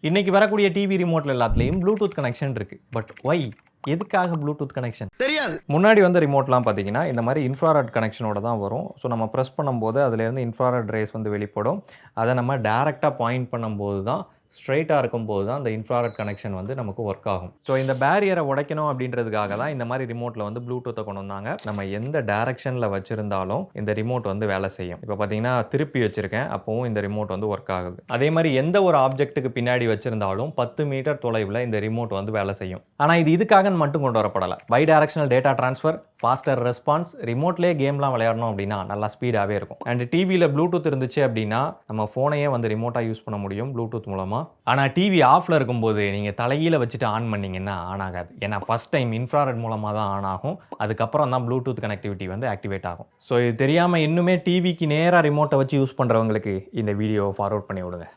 இன்னைக்கு வரக்கூடிய டிவி ரிமோட்ல எல்லாத்துலேயும் ப்ளூடூத் கனெக்ஷன் இருக்கு. But why? எதுக்காக ப்ளூடூத் கனெக்ஷன் தெரியாது. முன்னாடி வந்து ரிமோட்லாம் பார்த்தீங்கன்னா இந்த மாதிரி இன்ஃப்ராரெட் கனெக்ஷனோட தான் வரும். ஸோ நம்ம ப்ரெஸ் பண்ணும்போது அதுலேருந்து இன்ஃப்ராரெட் ரேஸ் வந்து வெளிப்படும். அதை நம்ம டேரெக்டாக பாயிண்ட் பண்ணும்போது தான் ஸ்ட்ரெயிட்டாக இருக்கும்போது தான் அந்த இன்ஃப்ராரெட் கனெக்ஷன் வந்து நமக்கு ஒர்க் ஆகும். ஸோ இந்த பேரியரை உடைக்கணும் அப்படின்றதுக்காக தான் இந்த மாதிரி ரிமோட்டில் வந்து ப்ளூடூத்தை கொண்டு வந்தாங்க. நம்ம எந்த டேரக்ஷனில் வச்சுருந்தாலும் இந்த ரிமோட் வந்து வேலை செய்யும். இப்போ பார்த்தீங்கன்னா திருப்பி வச்சுருக்கேன், அப்போவும் இந்த ரிமோட் வந்து ஒர்க் ஆகுது. அதே மாதிரி எந்த ஒரு ஆப்ஜெக்ட்டுக்கு பின்னாடி வச்சுருந்தாலும் 10 மீட்டர் தொலைவில் இந்த ரிமோட் வந்து வேலை செய்யும். ஆனால் இது இதுக்காகன்னு மட்டும் கொண்டு வரப்படலை. Bidirectional data transfer, faster response, ரிமோட்லேயே கேம்லாம் விளையாடணும் அப்படின்னா நல்லா ஸ்பீடாகவே இருக்கும். அண்ட் டிவியில் ப்ளூடூத் இருந்துச்சு அப்படின்னா நம்ம ஃபோனையே வந்து ரிமோட்டாக யூஸ் பண்ண முடியும் ப்ளூடூத் மூலமாக. ஆனால் டிவி ஆஃபில் இருக்கும்போது நீங்கள் தலைகீழ வச்சுட்டு ஆன் பண்ணிங்கன்னா ஆன் ஆகாது. ஏன்னா ஃபஸ்ட் டைம் இன்ஃப்ராரெட் மூலமாக தான் ஆன் ஆகும். அதுக்கப்புறம் தான் ப்ளூடூத் கனெக்டிவிட்டி வந்து ஆக்டிவேட் ஆகும். ஸோ இது தெரியாமல் இன்னுமே டிவிக்கு நேராக ரிமோட்டை வச்சு யூஸ் பண்ணுறவங்களுக்கு இந்த வீடியோவை ஃபார்வர்ட் பண்ணி விடுங்க.